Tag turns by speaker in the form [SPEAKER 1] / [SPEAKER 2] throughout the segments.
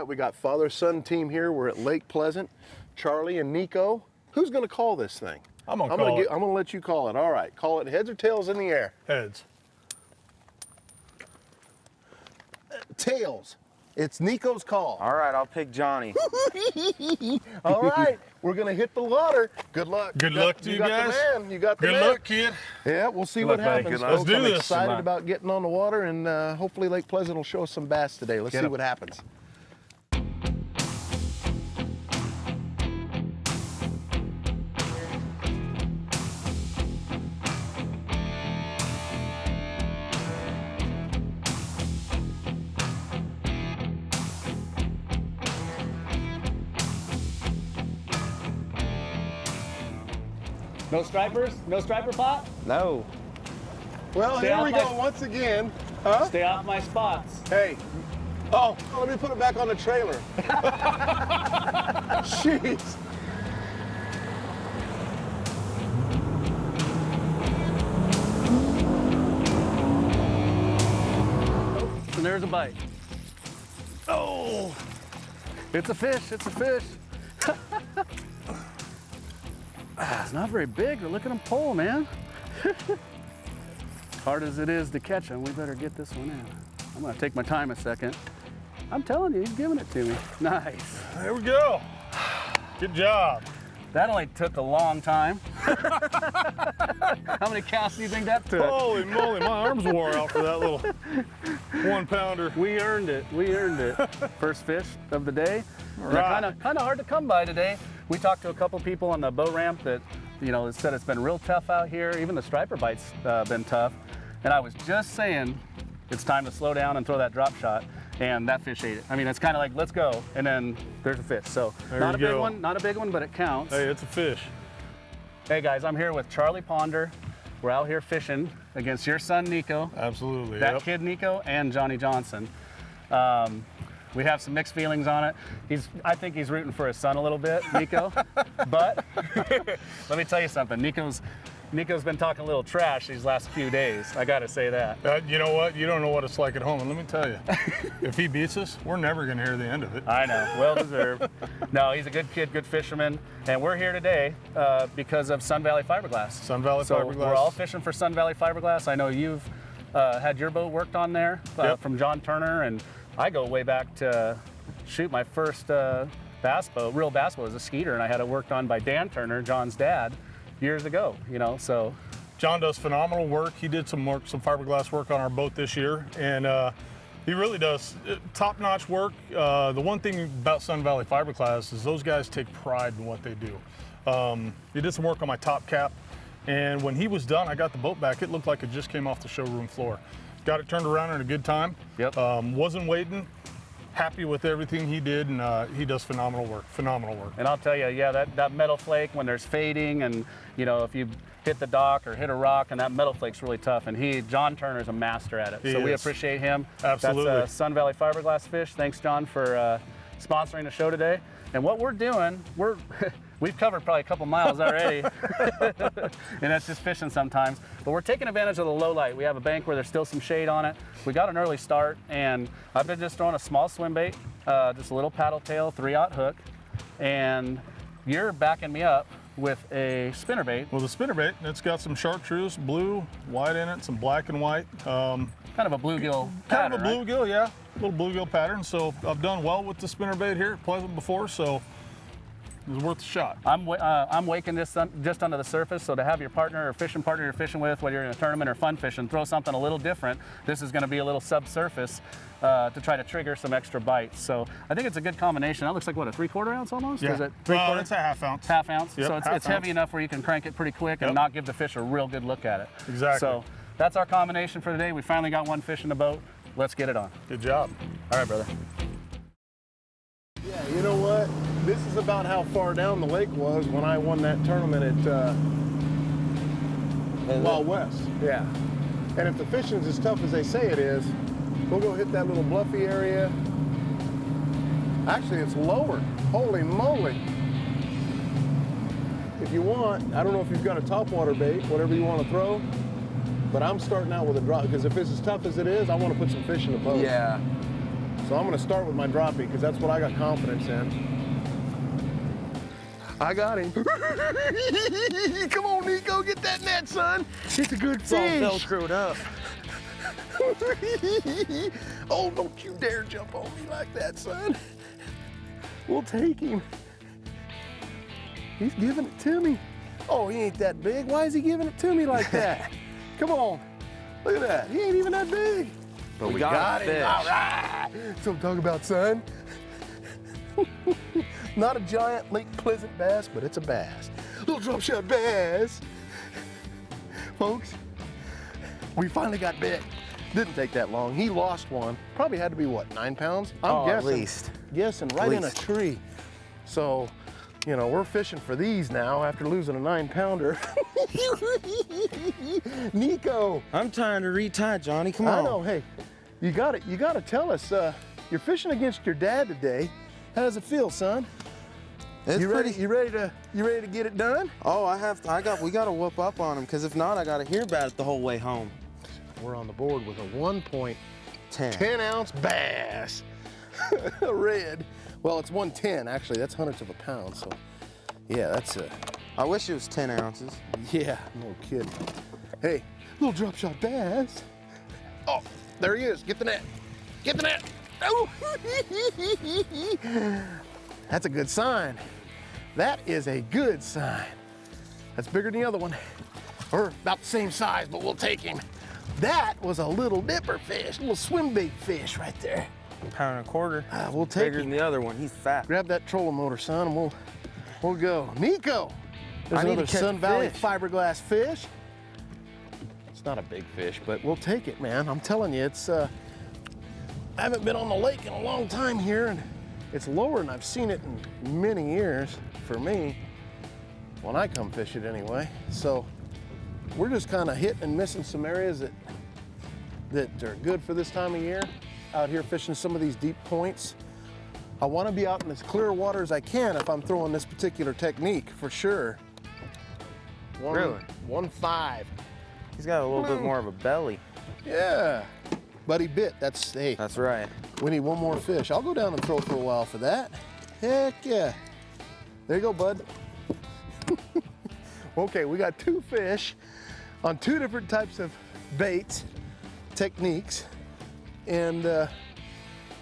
[SPEAKER 1] right, we got father-son team here. We're at Lake Pleasant. Charlie and Niko. Who's going to call this thing?
[SPEAKER 2] I'm going to
[SPEAKER 1] let you call it. All right, call it heads or tails in the air?
[SPEAKER 2] Heads.
[SPEAKER 1] Tails. It's Niko's call.
[SPEAKER 3] All right, I'll pick Johnny.
[SPEAKER 1] All right, we're going to hit the water. Good luck.
[SPEAKER 2] Good luck to you guys.
[SPEAKER 1] You got the man.
[SPEAKER 2] Good luck, kid.
[SPEAKER 1] Yeah, we'll see
[SPEAKER 2] Good
[SPEAKER 1] what
[SPEAKER 2] luck, buddy.
[SPEAKER 1] happens.
[SPEAKER 2] Good luck.
[SPEAKER 1] Folks,
[SPEAKER 2] Let's do
[SPEAKER 1] I'm
[SPEAKER 2] this.
[SPEAKER 1] excited about getting on the water, and hopefully Lake Pleasant will show us some bass today. Let's see what happens.
[SPEAKER 4] No stripers? No striper pot?
[SPEAKER 3] No.
[SPEAKER 1] Well,
[SPEAKER 4] Stay
[SPEAKER 1] here
[SPEAKER 4] off
[SPEAKER 1] we
[SPEAKER 4] my-
[SPEAKER 1] go once again. Huh?
[SPEAKER 4] Stay off my spots.
[SPEAKER 1] Hey. Oh, let me put it back on the trailer. Jeez.
[SPEAKER 4] And there's a bite. Oh, it's a fish, it's a fish. It's not very big, but look at him pull, man. Hard as it is to catch him, we better get this one in. I'm gonna take my time a second. I'm telling you, he's giving it to me. Nice.
[SPEAKER 2] There we go. Good job.
[SPEAKER 4] That only took a long time. How many casts do you think that took?
[SPEAKER 2] Holy moly, my arms wore out for that little 1 pounder.
[SPEAKER 4] We earned it, we earned it. First fish of the day.
[SPEAKER 2] Right.
[SPEAKER 4] Kind of hard to come by today. We talked to a couple people on the boat ramp that, said it's been real tough out here. Even the striper bite's been tough. And I was just saying, it's time to slow down and throw that drop shot. And that fish ate it. I mean, it's kind of like, let's go. And then there's a fish. So not a big one, but it counts.
[SPEAKER 2] Hey, it's a fish.
[SPEAKER 4] Hey guys, I'm here with Charlie Ponder. We're out here fishing against your son, Niko.
[SPEAKER 2] Absolutely,
[SPEAKER 4] That
[SPEAKER 2] yep.
[SPEAKER 4] kid, Niko, and Johnny Johnson. We have some mixed feelings on it. I think he's rooting for his son a little bit, Niko. But let me tell you something. Niko's been talking a little trash these last few days. I got to say that.
[SPEAKER 2] You know what? You don't know what it's like at home. And let me tell you, if he beats us, we're never going to hear the end of it.
[SPEAKER 4] I know. Well deserved. No, he's a good kid, good fisherman. And we're here today because of Sun Valley Fiberglass.
[SPEAKER 2] Sun Valley Fiberglass.
[SPEAKER 4] We're all fishing for Sun Valley Fiberglass. I know you've had your boat worked on there from John Turner. And I go way back to shoot my first real bass boat was a Skeeter, and I had it worked on by Dan Turner, John's dad, years ago, so.
[SPEAKER 2] John does phenomenal work. He did some fiberglass work on our boat this year, and he really does top-notch work. The one thing about Sun Valley Fiberglass is those guys take pride in what they do. He did some work on my top cap, and when he was done, I got the boat back. It looked like it just came off the showroom floor. Got it turned around in a good time. Yep. Wasn't waiting. Happy with everything he did, and he does phenomenal work.
[SPEAKER 4] And I'll tell you, yeah, that metal flake when there's fading, and if you hit the dock or hit a rock, and that metal flake's really tough. And John Turner's a master at it.
[SPEAKER 2] He
[SPEAKER 4] so we
[SPEAKER 2] is.
[SPEAKER 4] appreciate him.
[SPEAKER 2] Absolutely.
[SPEAKER 4] That's Sun Valley Fiberglass fish. Thanks, John, for sponsoring the show today. And what we're doing, we've covered probably a couple miles already, and that's just fishing sometimes. But we're taking advantage of the low light. We have a bank where there's still some shade on it. We got an early start, and I've been just throwing a small swim bait, just a little paddle tail, 3/0 hook, and you're backing me up with a spinnerbait.
[SPEAKER 2] Well, the spinnerbait, it's got some chartreuse, blue, white in it, some black and white.
[SPEAKER 4] Kind of a bluegill pattern,
[SPEAKER 2] Kind of a bluegill, yeah. A little bluegill pattern. So I've done well with the spinnerbait here at Pleasant before, so it was worth a shot.
[SPEAKER 4] I'm waking this just under the surface, so to have your partner or fishing partner you're fishing with, whether you're in a tournament or fun fishing, throw something a little different. This is going to be a little subsurface to try to trigger some extra bites. So I think it's a good combination. That looks like, what, a 3/4 ounce almost?
[SPEAKER 2] Yeah.
[SPEAKER 4] Is it 3/4?
[SPEAKER 2] It's a half ounce.
[SPEAKER 4] Half ounce.
[SPEAKER 2] Yep,
[SPEAKER 4] so it's heavy enough where you can crank it pretty quick and not give the fish a real good look at it.
[SPEAKER 2] Exactly.
[SPEAKER 4] So that's our combination for today. We finally got one fish in the boat. Let's get it on.
[SPEAKER 2] Good job.
[SPEAKER 4] All right, brother.
[SPEAKER 1] Yeah, you know what? This is about how far down the lake was when I won that tournament at Wild West. Yeah. And if the fishing's as tough as they say it is, we'll go hit that little bluffy area. Actually, it's lower. Holy moly. If you want, I don't know if you've got a topwater bait, whatever you want to throw, but I'm starting out with a drop, because if it's as tough as it is, I want to put some fish in the boat.
[SPEAKER 3] Yeah.
[SPEAKER 1] So I'm gonna start with my droppie because that's what I got confidence in. I got him. Come on, Niko, get that net, son. It's a good
[SPEAKER 3] It's all
[SPEAKER 1] fish.
[SPEAKER 3] Velcroed up.
[SPEAKER 1] Oh, don't you dare jump on me like that, son. We'll take him. He's giving it to me. Oh, he ain't that big. Why is he giving it to me like that? Come on. Look at that. He ain't even that big.
[SPEAKER 3] But we got
[SPEAKER 1] him.
[SPEAKER 3] a fish.
[SPEAKER 1] All right. That's what I'm talking about, son. Not a giant Lake Pleasant bass, but it's a bass. Little drop shot bass. Folks, we finally got bit. Didn't take that long. He lost one. Probably had to be, what, 9 pounds? I'm guessing.
[SPEAKER 3] At least.
[SPEAKER 1] Guessing right in a tree. So, you know, we're fishing for these now after losing a 9-pounder. Niko.
[SPEAKER 3] I'm trying to retie, Johnny. Come on.
[SPEAKER 1] I know. Hey, you got to tell us. You're fishing against your dad today. How does it feel, son?
[SPEAKER 3] It's
[SPEAKER 1] You
[SPEAKER 3] pretty.
[SPEAKER 1] ready to get it done?
[SPEAKER 3] Oh, we got to whoop up on him, because if not, I got to hear about it the whole way home.
[SPEAKER 1] We're on the board with a 1.10 ounce bass. A red. Well, it's 110 actually. That's hundredths of a pound. So, yeah, that's a.
[SPEAKER 3] I wish it was 10 ounces.
[SPEAKER 1] Yeah, no kidding. Hey, little drop shot bass. Oh, there he is. Get the net. Get the net. Oh. That's a good sign. That is a good sign. That's bigger than the other one. Or about the same size, but we'll take him. That was a little dipper fish, little swim bait fish right there.
[SPEAKER 3] £1.25 pounds.
[SPEAKER 1] We'll take
[SPEAKER 3] Bigger
[SPEAKER 1] him.
[SPEAKER 3] than the other one. He's fat.
[SPEAKER 1] Grab that trolling motor, son, and we'll go. Niko, there's
[SPEAKER 3] I need to
[SPEAKER 1] another
[SPEAKER 3] catch
[SPEAKER 1] Sun Valley
[SPEAKER 3] fish.
[SPEAKER 1] fiberglass fish. It's not a big fish, but we'll take it, man. I'm telling you, it's. I haven't been on the lake in a long time here, and it's lower than I've seen it in many years for me. When I come fish it anyway. So we're just kind of hitting and missing some areas that are good for this time of year. Out here fishing some of these deep points. I want to be out in as clear water as I can if I'm throwing this particular technique, for sure.
[SPEAKER 3] Really?
[SPEAKER 1] 1.5.
[SPEAKER 3] He's got a little bit more of a belly.
[SPEAKER 1] Yeah. But he bit. Hey,
[SPEAKER 3] That's right.
[SPEAKER 1] we need one more fish. I'll go down and throw for a while for that. Heck yeah. There you go, bud. Okay, we got 2 fish on 2 different types of baits, techniques. And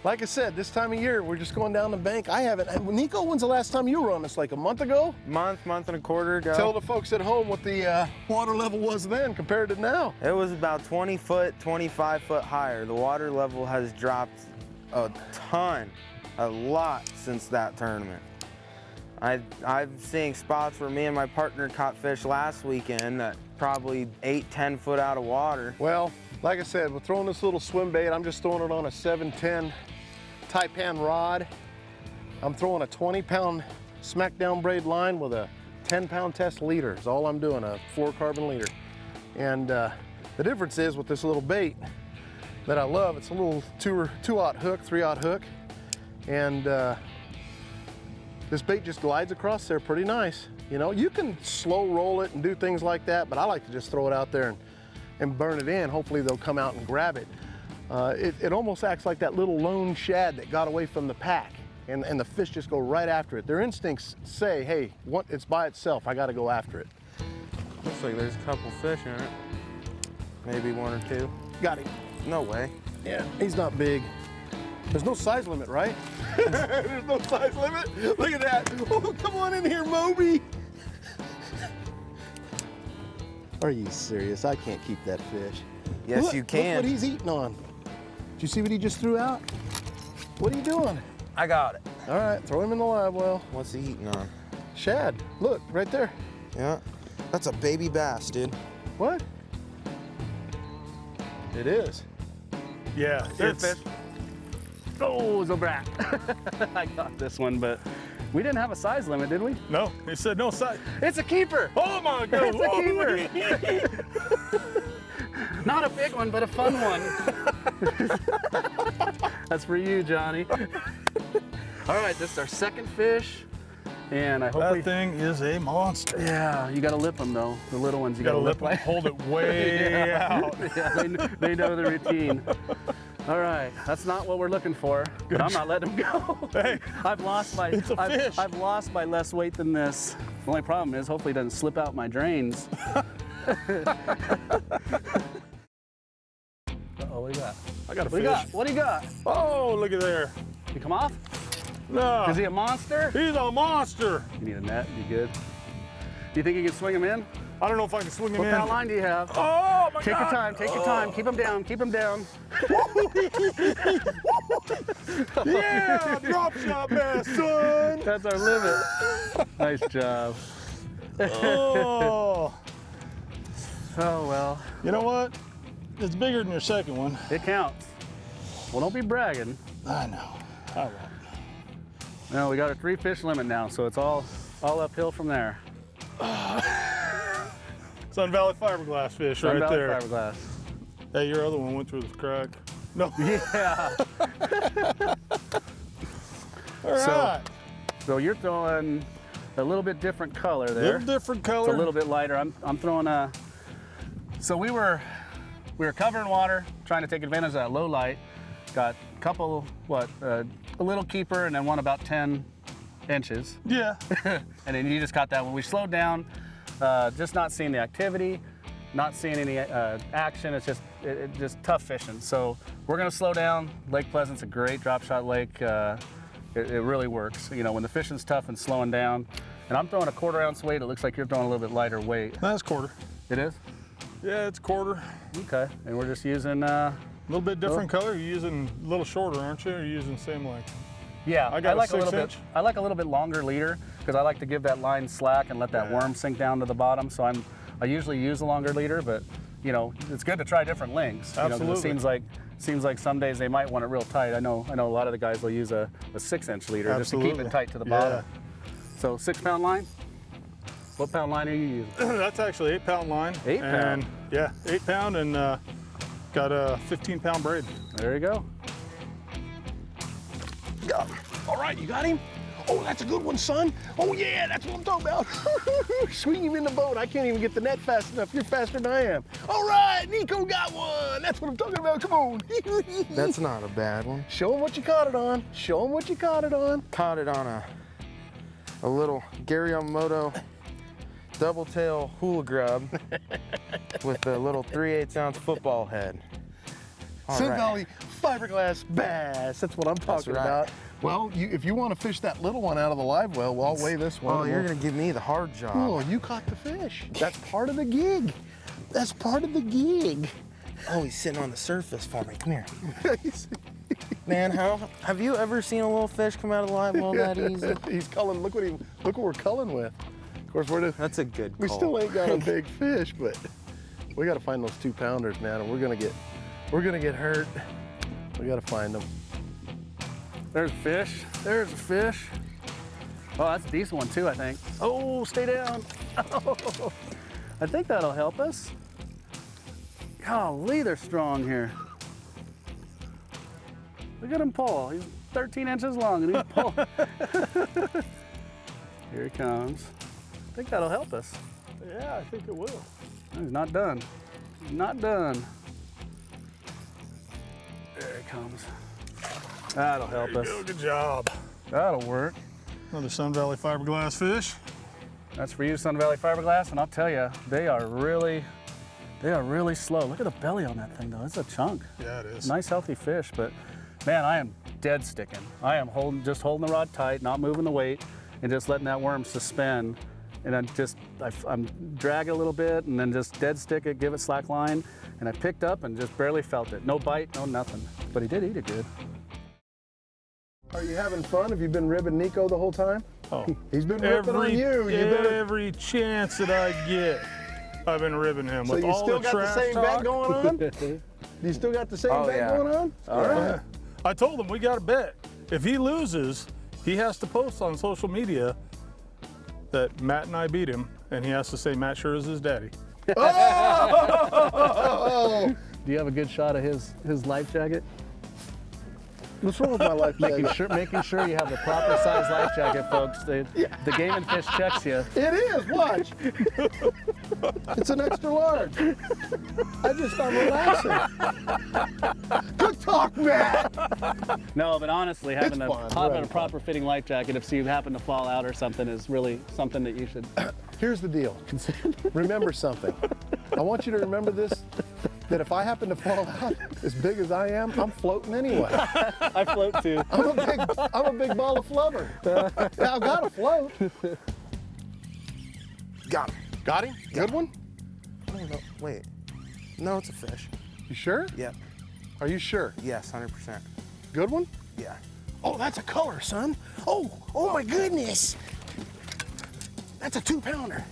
[SPEAKER 1] like I said, this time of year, we're just going down the bank. Niko, when's the last time you were on this? Like a month ago?
[SPEAKER 3] Month and a quarter ago.
[SPEAKER 1] Tell the folks at home what the water level was then compared to now.
[SPEAKER 3] It was about 20 foot, 25 foot higher. The water level has dropped a ton, a lot since that tournament. I'm seeing spots where me and my partner caught fish last weekend that probably 8-10 foot out of water.
[SPEAKER 1] Well, like I said, we're throwing this little swim bait. I'm just throwing it on a 710 Taipan rod. I'm throwing a 20-pound smackdown braid line with a 10-pound test leader. Is all I'm doing, a fluorocarbon leader. And the difference is with this little bait that I love, it's a little 2-aught hook, 3-aught hook. And this bait just glides across there pretty nice. You know, you can slow roll it and do things like that, but I like to just throw it out there and burn it in. Hopefully they'll come out and grab it. It almost acts like that little lone shad that got away from the pack, and the fish just go right after it. Their instincts say, hey, it's by itself, I gotta go after it.
[SPEAKER 3] Looks like there's a couple fish in it. Maybe 1 or 2.
[SPEAKER 1] Got him.
[SPEAKER 3] No way.
[SPEAKER 1] Yeah, he's not big. There's no size limit, right? There's no size limit? Look at that. Oh, come on in here, Moby. Are you serious? I can't keep that fish.
[SPEAKER 3] Yes,
[SPEAKER 1] Look,
[SPEAKER 3] you can.
[SPEAKER 1] Look what he's eating on. Did you see what he just threw out? What are you doing?
[SPEAKER 3] I got it.
[SPEAKER 1] All right, throw him in the live well.
[SPEAKER 3] What's he eating on?
[SPEAKER 1] Shad, look, right there.
[SPEAKER 3] Yeah, that's a baby bass, dude.
[SPEAKER 1] What? It is.
[SPEAKER 2] Yeah,
[SPEAKER 4] There's
[SPEAKER 2] it's
[SPEAKER 4] fish. Oh, Zobrat. I got this one, but we didn't have a size limit, did we?
[SPEAKER 2] no. They said no size.
[SPEAKER 4] It's a keeper.
[SPEAKER 2] Oh my God!
[SPEAKER 4] It's a keeper. Not a big one, but a fun one. That's for you, Johnny. All right, this is our second fish, and I hope
[SPEAKER 2] That thing is a monster.
[SPEAKER 4] Yeah, you gotta lip them though. The little ones you
[SPEAKER 2] You
[SPEAKER 4] gotta
[SPEAKER 2] gotta lip
[SPEAKER 4] like.
[SPEAKER 2] them, hold it way out.
[SPEAKER 4] Yeah, they know the routine. All right, that's not what we're looking for, but I'm not letting him go.
[SPEAKER 2] Hey,
[SPEAKER 4] I've lost my
[SPEAKER 2] it's a fish.
[SPEAKER 4] I've lost by less weight than this. The only problem is hopefully it doesn't slip out my drains. Uh-oh, what do you got?
[SPEAKER 2] I got a
[SPEAKER 4] What do you
[SPEAKER 2] fish.
[SPEAKER 4] got? What do you got?
[SPEAKER 2] Oh, look at there.
[SPEAKER 4] You come off?
[SPEAKER 2] No.
[SPEAKER 4] Is he a monster?
[SPEAKER 2] He's a monster.
[SPEAKER 4] You need a net, you good? Do you think you can swing him in?
[SPEAKER 2] I don't know if I can swing him
[SPEAKER 4] What
[SPEAKER 2] in.
[SPEAKER 4] pound line do you have?
[SPEAKER 2] Oh my
[SPEAKER 4] Take
[SPEAKER 2] God.
[SPEAKER 4] your time, take your time. Keep him down, keep him down.
[SPEAKER 2] Yeah, drop shot bass, son.
[SPEAKER 4] That's our limit. Nice job.
[SPEAKER 2] Oh.
[SPEAKER 4] Oh, well,
[SPEAKER 2] You know what? It's bigger than your second one.
[SPEAKER 4] it counts. Well, don't be bragging.
[SPEAKER 2] I know. I won't.
[SPEAKER 4] No, we got a 3 fish limit now, so it's all uphill from there.
[SPEAKER 2] Sun Valley fiberglass fish
[SPEAKER 4] Sun
[SPEAKER 2] right
[SPEAKER 4] Valley
[SPEAKER 2] there.
[SPEAKER 4] Fiberglass.
[SPEAKER 2] Hey, your other one went through this crack. No.
[SPEAKER 4] Yeah.
[SPEAKER 2] All right.
[SPEAKER 4] So you're throwing a little bit different color there.
[SPEAKER 2] Little different
[SPEAKER 4] It's
[SPEAKER 2] color.
[SPEAKER 4] a little bit lighter. I'm throwing a. So we were covering water, trying to take advantage of that low light. Got a couple, a little keeper and then one about 10 inches.
[SPEAKER 2] Yeah.
[SPEAKER 4] And then you just caught that when we slowed down, just not seeing the activity, not seeing any action. It's just tough fishing. So we're gonna slow down. Lake Pleasant's a great drop shot lake. It really works. You know, when the fishing's tough and slowing down. And I'm throwing a 1/4 ounce weight. It looks like you're throwing a little bit lighter weight.
[SPEAKER 2] That's quarter.
[SPEAKER 4] It is?
[SPEAKER 2] Yeah, it's quarter.
[SPEAKER 4] Okay. And we're just using,
[SPEAKER 2] A little bit different color. You're using a little shorter, aren't you? Or you're using the same length?
[SPEAKER 4] yeah,
[SPEAKER 2] I got a
[SPEAKER 4] like
[SPEAKER 2] 6
[SPEAKER 4] little
[SPEAKER 2] inch.
[SPEAKER 4] bit. I like a little bit longer leader because I like to give that line slack and let that
[SPEAKER 2] Yeah.
[SPEAKER 4] worm sink down to the bottom. So I usually use a longer leader, but you know, it's good to try different lengths. You know, 'cause
[SPEAKER 2] Absolutely.
[SPEAKER 4] it seems like some days they might want it real tight. I know a lot of the guys will use a 6-inch leader just to keep
[SPEAKER 2] Absolutely.
[SPEAKER 4] it tight to the
[SPEAKER 2] Yeah.
[SPEAKER 4] bottom. So 6-pound line. What pound line are you using?
[SPEAKER 2] That's actually 8-pound line.
[SPEAKER 4] 8 pound?
[SPEAKER 2] And yeah, 8-pound and got a 15-pound braid.
[SPEAKER 4] There you go.
[SPEAKER 1] Go. All right, you got him? Oh, that's a good one, son. Oh, yeah, that's what I'm talking about. Swing him in the boat. I can't even get the net fast enough. You're faster than I am. All right, Niko got one. That's what I'm talking about. Come on.
[SPEAKER 3] That's not a bad one.
[SPEAKER 1] Show him what you caught it on. Show him what you caught it on.
[SPEAKER 3] Caught it on a little Gary Yamamoto double tail hula grub with a little 3/8 ounce football head. All
[SPEAKER 1] Sun
[SPEAKER 3] right.
[SPEAKER 1] Valley fiberglass bass. That's what I'm talking
[SPEAKER 3] right.
[SPEAKER 1] about. Well, if you want to fish that little one out of the live well, I'll weigh this one.
[SPEAKER 3] Oh, you're gonna give me the hard job.
[SPEAKER 1] Oh, you caught the fish. That's part of the gig. That's part of the gig.
[SPEAKER 3] Oh, he's sitting on the surface for me. Come here. Man, have you ever seen a little fish come out of the live well that easy?
[SPEAKER 1] He's culling. Look what we're culling with. Of course,
[SPEAKER 3] That's a good
[SPEAKER 1] we
[SPEAKER 3] call.
[SPEAKER 1] still ain't got a big fish, but we got to find those 2-pounders, man. And we're gonna get hurt. We got to find them.
[SPEAKER 4] There's a fish. There's a fish. Oh, that's a decent one too, I think. Oh, stay down. Oh, I think that'll help us. Golly, they're strong here. Look at him pull. He's 13 inches long and he's pull. Here he comes. I think that'll help us.
[SPEAKER 2] Yeah, I think it will.
[SPEAKER 4] He's not done. He's not done. There he comes. That'll help us.
[SPEAKER 2] Good job.
[SPEAKER 4] That'll work.
[SPEAKER 2] Another Sun Valley fiberglass fish.
[SPEAKER 4] That's for you, Sun Valley Fiberglass, and I'll tell you, they are really slow. Look at the belly on that thing, though. It's a chunk.
[SPEAKER 2] Yeah, it is.
[SPEAKER 4] Nice, healthy fish, but man, I am dead sticking. I am just holding the rod tight, not moving the weight, and just letting that worm suspend. And I'm drag it a little bit, and then just dead stick it, give it slack line, and I picked up and just barely felt it. No bite, no nothing. But he did eat it good.
[SPEAKER 1] Are you having fun? Have you been ribbing Niko the whole time?
[SPEAKER 2] Oh,
[SPEAKER 1] He's been ripping on you. You better.
[SPEAKER 2] every chance that I get, I've been ribbing him.
[SPEAKER 1] So
[SPEAKER 2] with
[SPEAKER 1] you
[SPEAKER 2] all
[SPEAKER 1] still
[SPEAKER 2] the
[SPEAKER 1] got the
[SPEAKER 2] trash
[SPEAKER 1] same
[SPEAKER 2] talk.
[SPEAKER 1] bet going on? You still got the same
[SPEAKER 3] Oh,
[SPEAKER 1] bet
[SPEAKER 3] yeah.
[SPEAKER 1] going on? All right.
[SPEAKER 2] Yeah. I told him we got to bet. If he loses, he has to post on social media that Matt and I beat him, and he has to say Matt sure is his daddy.
[SPEAKER 1] Oh!
[SPEAKER 4] Do you have a good shot of his life jacket?
[SPEAKER 1] What's wrong with my life jacket?
[SPEAKER 4] Making sure you have the proper size life jacket, folks. The Game and Fish checks you.
[SPEAKER 1] It is, watch. It's an extra large. I'm relaxing. Good talk, Matt.
[SPEAKER 4] No, but honestly, having
[SPEAKER 1] It's fun,
[SPEAKER 4] a
[SPEAKER 1] right.
[SPEAKER 4] proper fitting life jacket if you happen to fall out or something is really something that you should.
[SPEAKER 1] Here's the deal. Remember something. I want you to remember this, that if I happen to fall out as big as I am, I'm floating anyway.
[SPEAKER 4] I float too.
[SPEAKER 1] I'm a big ball of flubber. I've got to float.
[SPEAKER 3] Got him.
[SPEAKER 1] Got him? Good one?
[SPEAKER 3] I don't know. Wait. No, it's a fish.
[SPEAKER 1] You sure?
[SPEAKER 3] Yep.
[SPEAKER 1] Are you sure?
[SPEAKER 3] Yes, 100%.
[SPEAKER 1] Good one?
[SPEAKER 3] Yeah.
[SPEAKER 1] Oh, that's a color, son. Oh my goodness. That's a 2-pounder.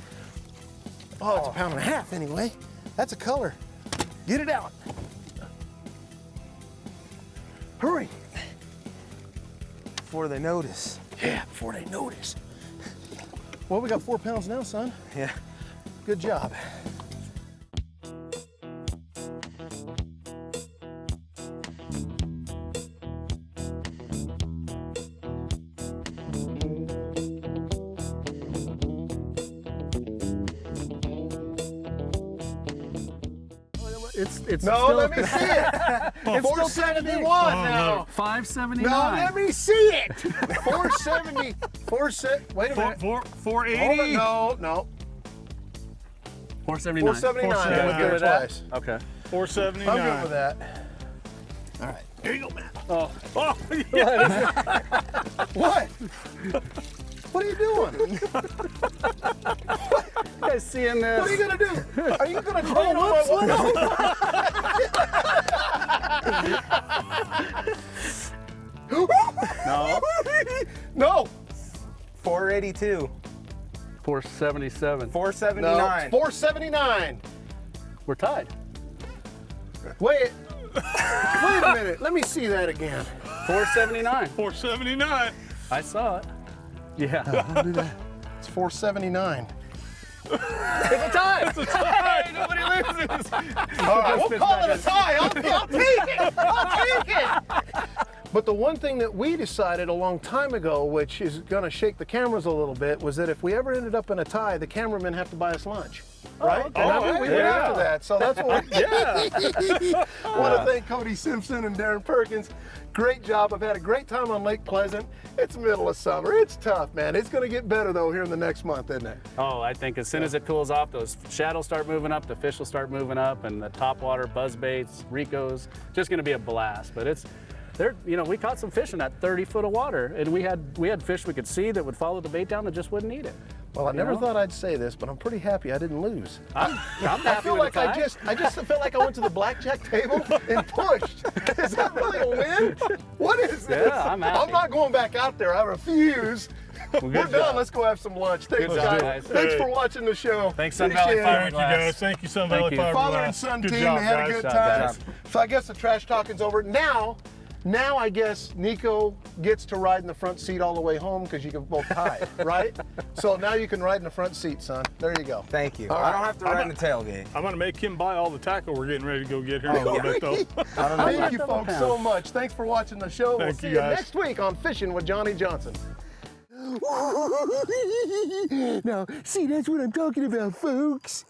[SPEAKER 1] Oh, it's a 1.5 pounds anyway. That's a color. Get it out. Hurry.
[SPEAKER 3] Before they notice.
[SPEAKER 1] Yeah, before they notice. Well, we got 4 pounds now, son.
[SPEAKER 3] Yeah.
[SPEAKER 1] Good job.
[SPEAKER 4] It's
[SPEAKER 1] No,
[SPEAKER 4] still,
[SPEAKER 1] let me see it. 471 now.
[SPEAKER 4] 579.
[SPEAKER 1] No, let me see it. 470. Wait a minute.
[SPEAKER 2] 480.
[SPEAKER 1] Hold it. No.
[SPEAKER 4] 479.
[SPEAKER 1] 479. I was
[SPEAKER 4] Good
[SPEAKER 1] there
[SPEAKER 4] with that?
[SPEAKER 1] twice.
[SPEAKER 4] Okay.
[SPEAKER 2] 479.
[SPEAKER 1] I'm good with that. All right. Here you go, Matt.
[SPEAKER 2] Oh, yeah.
[SPEAKER 1] What? What are you doing?
[SPEAKER 4] You guys seeing this?
[SPEAKER 1] What are you gonna do? Are you gonna train on my
[SPEAKER 4] No.
[SPEAKER 1] No.
[SPEAKER 3] 482.
[SPEAKER 4] 477.
[SPEAKER 3] 479.
[SPEAKER 1] No. It's 479.
[SPEAKER 4] We're tied.
[SPEAKER 1] Wait. Wait a minute. Let me see that again.
[SPEAKER 4] 479.
[SPEAKER 2] 479.
[SPEAKER 4] I saw it. Yeah.
[SPEAKER 1] I'll do that. It's 479.
[SPEAKER 4] It's a tie.
[SPEAKER 2] It's a tie.
[SPEAKER 4] Nobody loses.
[SPEAKER 1] All right, we'll call it a tie. I'll take it. I'll take it. But the one thing that we decided a long time ago, which is going to shake the cameras a little bit, was that if we ever ended up in a tie, the cameramen have to buy us lunch. Right?
[SPEAKER 4] okay.
[SPEAKER 1] And I think we went
[SPEAKER 2] Yeah.
[SPEAKER 1] after that. So that's what we I want to thank Cody Simpson and Darren Perkins. Great job. I've had a great time on Lake Pleasant. It's middle of summer. It's tough, man. It's going to get better, though, here in the next month, isn't it?
[SPEAKER 4] Oh, I think as soon as it cools off, those shadows start moving up, the fish will start moving up, and the topwater, buzzbaits, Ricos, just going to be a blast. But it's, we caught some fish in that 30 foot of water, and we had fish we could see that would follow the bait down that just wouldn't eat it.
[SPEAKER 1] Well, I never
[SPEAKER 4] know?
[SPEAKER 1] thought I'd say this, but I'm pretty happy I didn't lose.
[SPEAKER 4] I'm happy
[SPEAKER 1] I feel
[SPEAKER 4] with
[SPEAKER 1] like
[SPEAKER 4] the tie.
[SPEAKER 1] I just feel like I went to the blackjack table and pushed. Is that really a win? What is this?
[SPEAKER 4] Yeah, I'm happy.
[SPEAKER 1] I'm not going back out there. I refuse.
[SPEAKER 4] Well,
[SPEAKER 1] We're
[SPEAKER 4] good
[SPEAKER 1] done.
[SPEAKER 4] job.
[SPEAKER 1] Let's go have some lunch. Thanks,
[SPEAKER 4] Good job,
[SPEAKER 1] guys.
[SPEAKER 4] guys.
[SPEAKER 1] Thanks
[SPEAKER 2] Hey.
[SPEAKER 1] for watching the show.
[SPEAKER 4] Thanks, Sun Valley
[SPEAKER 1] Appreciate it.
[SPEAKER 2] Thank you, guys. Thank you, Sun
[SPEAKER 4] Thank
[SPEAKER 2] Valley
[SPEAKER 4] you.
[SPEAKER 2] Fiberglass.
[SPEAKER 1] Father and son
[SPEAKER 2] Good
[SPEAKER 1] team,
[SPEAKER 2] job,
[SPEAKER 1] they had a
[SPEAKER 2] guys.
[SPEAKER 1] good
[SPEAKER 4] Good
[SPEAKER 1] time.
[SPEAKER 4] job.
[SPEAKER 1] So I guess the trash talking's over. Now I guess Niko gets to ride in the front seat all the way home because you can both tie, right? So now you can ride in the front seat, son. There you go.
[SPEAKER 3] Thank you.
[SPEAKER 1] All
[SPEAKER 3] I
[SPEAKER 1] right.
[SPEAKER 3] don't have to ride in the tailgate.
[SPEAKER 2] I'm going to make him buy all the tackle we're getting ready to go get here in a little bit, though.
[SPEAKER 3] I don't know.
[SPEAKER 1] Thank you
[SPEAKER 4] double
[SPEAKER 1] folks
[SPEAKER 4] pound.
[SPEAKER 1] so much. Thanks for watching the show. We'll
[SPEAKER 2] Thank
[SPEAKER 1] see
[SPEAKER 2] you,
[SPEAKER 1] you
[SPEAKER 2] guys.
[SPEAKER 1] next week on Fishing with Johnny Johnson. Now, see, that's what I'm talking about, folks.